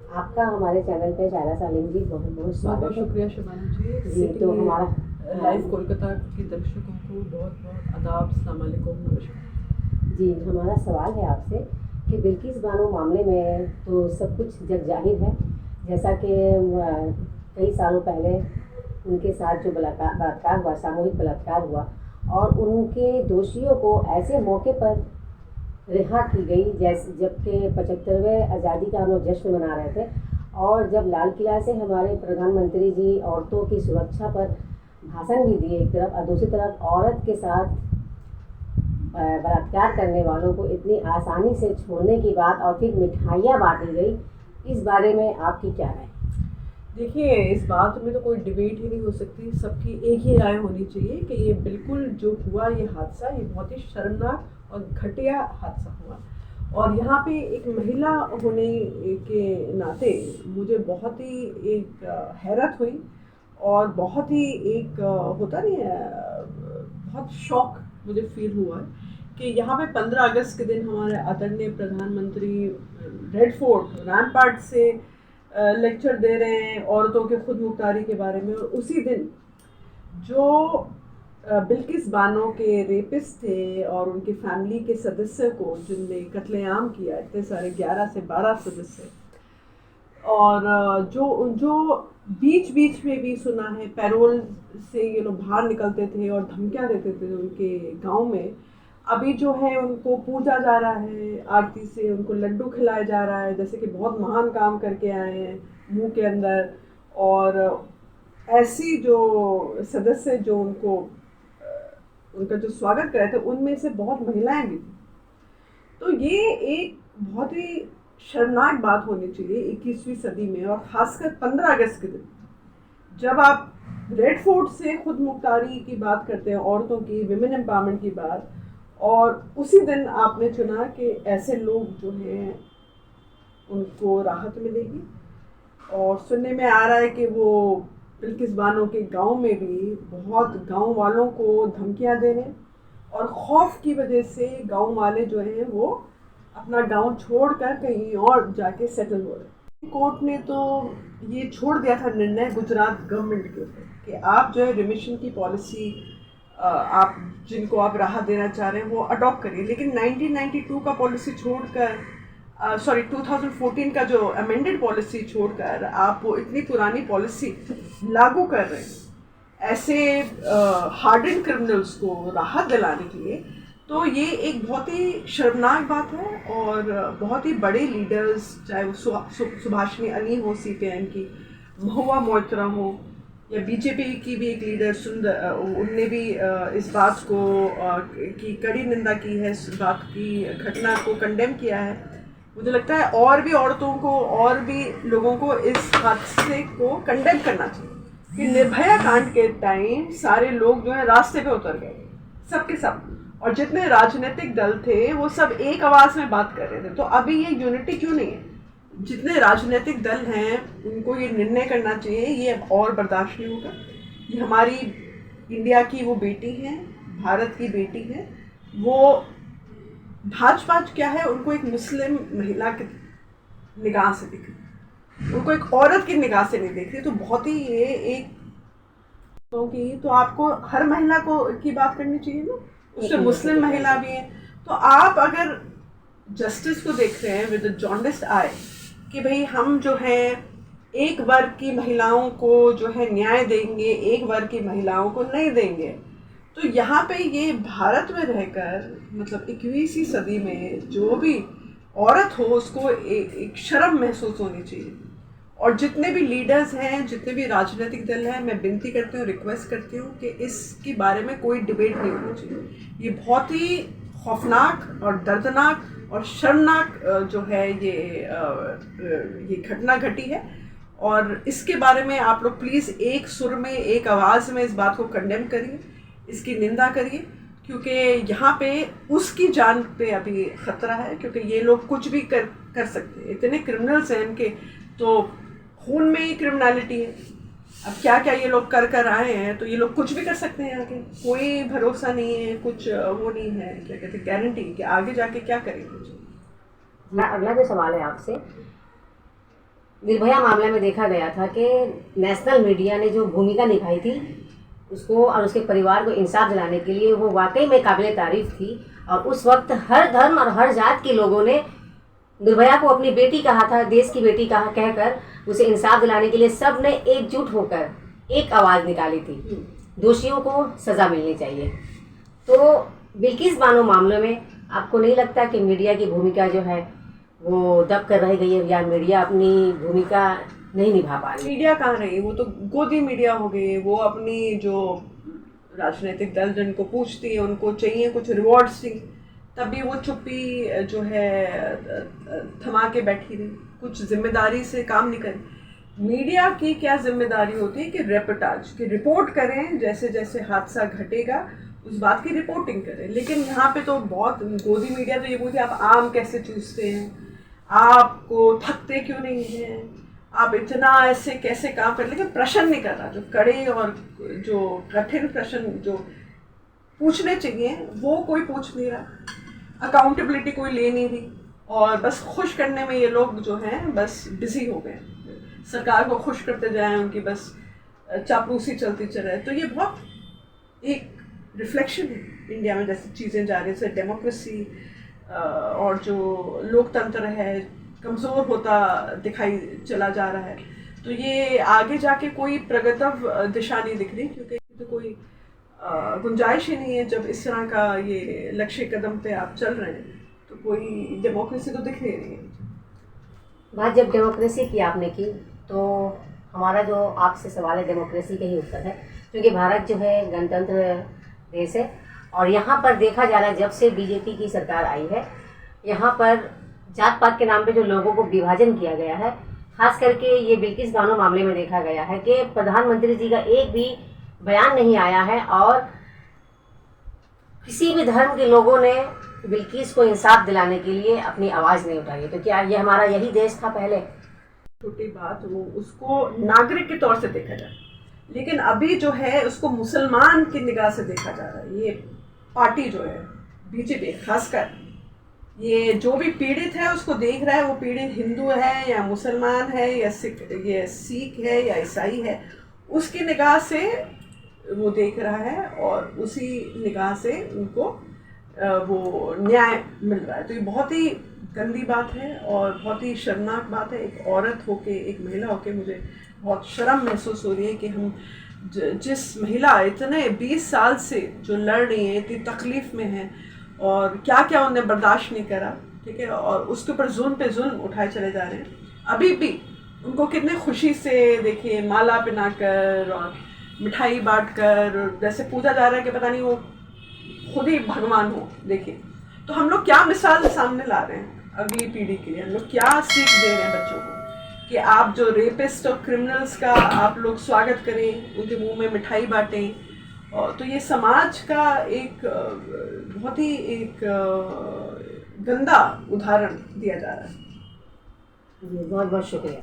आपका हमारे चैनल पे शायरा सालीम जी बहुत बहुत बहुत स्वागत बहुत है। शुक्रिया शबाना जी तो हमारा लाइव कोलकाता के दर्शकों को बहुत बहुत आदाब, अस्सलाम वालेकुम, नमस्कार। जी हमारा सवाल है आपसे कि बिल्किस बानो मामले में तो सब कुछ जग जाहिर है, जैसा कि कई सालों पहले उनके साथ जो बलात्कार हुआ, सामूहिक बलात्कार हुआ और उनके दोषियों को ऐसे मौके पर रिहा की गई जैसे जबकि 75वें आज़ादी का हम लोग जश्न मना रहे थे, और जब लाल किला से हमारे प्रधानमंत्री जी औरतों की सुरक्षा पर भाषण भी दिए एक तरफ, और दूसरी तरफ औरत के साथ बलात्कार करने वालों को इतनी आसानी से छोड़ने की बात और फिर मिठाइयाँ बांटी गई, इस बारे में आपकी क्या राय? देखिए, इस बात में तो कोई डिबेट ही नहीं हो सकती, सबकी एक ही राय होनी चाहिए कि ये बिल्कुल जो हुआ, ये हादसा, ये बहुत ही शर्मनाक और घटिया हादसा हुआ। और यहाँ पे एक महिला होने के नाते मुझे बहुत ही एक हैरत हुई और बहुत ही एक होता नहीं है, बहुत शौक मुझे फील हुआ है कि यहाँ पे 15 अगस्त के दिन हमारे आदरणीय प्रधानमंत्री रेड फोर्ट रैम्पार्ट से लेक्चर दे रहे हैं औरतों के खुद मुख्तारी के बारे में, और उसी दिन जो बिल्किस बानो के रेपिस्ट थे और उनके फैमिली के सदस्य को जिनने कत्लेआम किया, इतने सारे 11 से 12 सदस्य, और जो जो बीच बीच में भी सुना है पैरोल से ये लोग बाहर निकलते थे और धमकियां देते थे उनके गांव में, अभी जो है उनको पूजा जा रहा है, आरती से उनको लड्डू खिलाया जा रहा है जैसे कि बहुत महान काम करके आए हैं मुंह के अंदर। और ऐसी जो सदस्य जो उनको उनका जो स्वागत कर रहे थे, उनमें से बहुत महिलाएं भी थी। तो ये एक बहुत ही शर्मनाक बात होनी चाहिए 21वीं सदी में, और खासकर 15 अगस्त के दिन जब आप रेड फोर्ट से खुद मुख्तारी की बात करते हैं, औरतों की, विमेन एम्पावरमेंट की बात, और उसी दिन आपने चुना कि ऐसे लोग जो हैं उनको राहत मिलेगी। और सुनने में आ रहा है कि वो बिल्किस बानो के गांव में भी बहुत गांव वालों को धमकियां दे रहे हैं, और खौफ की वजह से गांव वाले जो हैं वो अपना गांव छोड़कर कहीं और जाके सेटल हो रहे हैं। कोर्ट ने तो ये छोड़ दिया था निर्णय गुजरात गवर्नमेंट के ऊपर कि आप जो है रिमिशन की पॉलिसी, आप जिनको आप राहत देना चाह रहे हैं वो अडॉप्ट करिए, लेकिन 1992 का पॉलिसी छोड़कर 2014 का जो अमेंडेड पॉलिसी छोड़कर आप वो इतनी पुरानी पॉलिसी लागू कर रहे हैं ऐसे हार्डन क्रिमिनल्स को राहत दिलाने के लिए। तो ये एक बहुत ही शर्मनाक बात है, और बहुत ही बड़े लीडर्स, चाहे वो सुभाषिनी अली हो सीपीआईएम की, महुआ मोइत्रा हो, या बीजेपी की भी एक लीडर सुंदर, उनने भी इस बात को की कड़ी निंदा की है, इस बात की घटना को कंडेम किया है। मुझे लगता है और भी औरतों को और भी लोगों को इस हादसे को कंडेम करना चाहिए कि निर्भया कांड के टाइम सारे लोग जो है रास्ते पे उतर गए, सबके सब, और जितने राजनीतिक दल थे वो सब एक आवाज में बात कर रहे थे। तो अभी ये यूनिटी क्यों नहीं है? जितने राजनीतिक दल हैं उनको ये निर्णय करना चाहिए, ये और बर्दाश्त नहीं होगा। ये हमारी इंडिया की वो बेटी है, भारत की बेटी है, वो भाजपा क्या है, उनको एक मुस्लिम महिला की निगाह से दिख रही, उनको एक औरत की निगाह से नहीं देख रही। तो बहुत ही ये एक तो आपको हर महिला को की बात करनी चाहिए ना, उसमें मुस्लिम महिला भी है। तो आप अगर जस्टिस को देख रहे हैं विद जॉन्डिस्ड आई कि भाई हम जो है एक वर्ग की महिलाओं को जो है न्याय देंगे, एक वर्ग की महिलाओं को नहीं देंगे, तो यहाँ पे ये भारत में रहकर, मतलब 21वीं सदी में जो भी औरत हो उसको एक शर्म महसूस होनी चाहिए। और जितने भी लीडर्स हैं, जितने भी राजनीतिक दल हैं, मैं विनती करती हूँ, रिक्वेस्ट करती हूँ कि इसके बारे में कोई डिबेट नहीं होना चाहिए। ये बहुत ही खौफनाक और दर्दनाक और शर्मनाक जो है ये घटना घटी है, और इसके बारे में आप लोग प्लीज़ एक सुर में, एक आवाज़ में इस बात को कंडेम करिए, इसकी निंदा करिए, क्योंकि यहाँ पे उसकी जान पे अभी ख़तरा है, क्योंकि ये लोग कुछ भी कर सकते हैं, इतने क्रिमिनल्स हैं इनके, तो खून में ही क्रिमिनलिटी है। अब क्या क्या ये लोग कर आए हैं, तो ये लोग कुछ भी कर सकते हैं आगे, कोई भरोसा नहीं है, कुछ वो नहीं है, क्या कहते हैं, गारंटी कि आगे जाके क्या करेंगे। अगला जो सवाल है आपसे निर्भया मामले में देखा गया था कि नेशनल मीडिया ने जो भूमिका निभाई थी उसको और उसके परिवार को इंसाफ दिलाने के लिए वो वाकई में काबिल तारीफ थी। और उस वक्त हर धर्म और हर जात के लोगों ने निर्भया को अपनी बेटी कहा था, देश की बेटी कहा कहकर उसे इंसाफ दिलाने के लिए सब ने एकजुट होकर एक आवाज़ निकाली थी। दोषियों को सज़ा मिलनी चाहिए। तो बिल्किस बानो मामले में आपको नहीं लगता कि मीडिया की भूमिका जो है वो दब कर रह गई है, या मीडिया अपनी भूमिका नहीं निभा पा रही? मीडिया कहाँ रही, वो तो गोदी मीडिया हो गई। वो अपनी जो राजनीतिक दल जिनको पूछती है उनको चाहिए कुछ रिवॉर्ड्स थी, तभी वो चुप्पी जो है थमा के बैठी रही, कुछ जिम्मेदारी से काम नहीं करी। मीडिया की क्या जिम्मेदारी होती है कि रिपोर्टाज की रिपोर्ट करें, जैसे जैसे हादसा घटेगा उस बात की रिपोर्टिंग करें। लेकिन यहाँ पे तो बहुत गोदी मीडिया तो ये बोलती है आप आम कैसे चूसते हैं, आपको थकते क्यों नहीं हैं, आप इतना ऐसे कैसे काम कर, लेकिन प्रश्न नहीं कर रहा। जो कड़े और जो कठिन प्रश्न जो पूछने चाहिए वो कोई पूछ नहीं रहा, अकाउंटेबिलिटी कोई ले नहीं रही, और बस खुश करने में ये लोग जो हैं बस बिजी हो गए, सरकार को खुश करते जाएं, उनकी बस चापलूसी चलती चले। तो ये बहुत एक रिफ्लेक्शन है इंडिया में जैसे चीज़ें जा रही है, जैसे डेमोक्रेसी और जो लोकतंत्र है कमज़ोर होता दिखाई चला जा रहा है। तो ये आगे जाके कोई प्रगतव दिशा नहीं दिख रही, क्योंकि तो कोई गुंजाइश ही नहीं है। जब इस तरह का ये लक्ष्य कदम पे आप चल रहे हैं तो कोई डेमोक्रेसी तो दिख नहीं रही है। बात जब डेमोक्रेसी की आपने की तो हमारा जो आपसे सवाल है डेमोक्रेसी का ही उत्तर है, क्योंकि भारत जो है गणतंत्र देश है और यहाँ पर देखा जा रहा है जब से बीजेपी की सरकार आई है, यहाँ पर जात पात के नाम पे जो लोगों को विभाजन किया गया है, खास करके ये बिल्किस बानो मामले में देखा गया है कि प्रधानमंत्री जी का एक भी बयान नहीं आया है और किसी भी धर्म के लोगों ने बिल्किस को इंसाफ दिलाने के लिए अपनी आवाज़ नहीं उठाई। तो क्या ये हमारा यही देश था पहले? छोटी बात, वो उसको नागरिक के तौर से देखा जाए, लेकिन अभी जो है उसको मुसलमान की निगाह से देखा जा रहा है। ये पार्टी जो है बीजेपी खासकर, ये जो भी पीड़ित है उसको देख रहा है, वो पीड़ित हिंदू है या मुसलमान है या सिख है या ईसाई है, उसकी निगाह से वो देख रहा है और उसी निगाह से उनको वो न्याय मिल रहा है। तो ये बहुत ही गंदी बात है और बहुत ही शर्मनाक बात है। एक औरत होके, एक महिला होके मुझे बहुत शर्म महसूस हो रही है कि हम जिस महिला इतने 20 साल से जो लड़ रही है, इतनी तकलीफ़ में है और क्या क्या उन्हें बर्दाश्त नहीं करा, ठीक है, और उसके ऊपर जुल्म पे जुल्म उठाए चले जा रहे हैं। अभी भी उनको कितने खुशी से देखिए माला पहनाकर और मिठाई बांट कर जैसे पूजा जा रहा है कि पता नहीं वो खुद ही भगवान हो। देखिए तो हम लोग क्या मिसाल सामने ला रहे हैं अगली पीढ़ी के लिए, हम लोग क्या सीख दे रहे हैं बच्चों को कि आप जो रेपिस्ट और क्रिमिनल्स का आप लोग स्वागत करें, उनके मुंह में मिठाई बांटें। और तो ये समाज का एक बहुत ही एक गंदा उदाहरण दिया जा रहा है। जी बहुत बहुत शुक्रिया।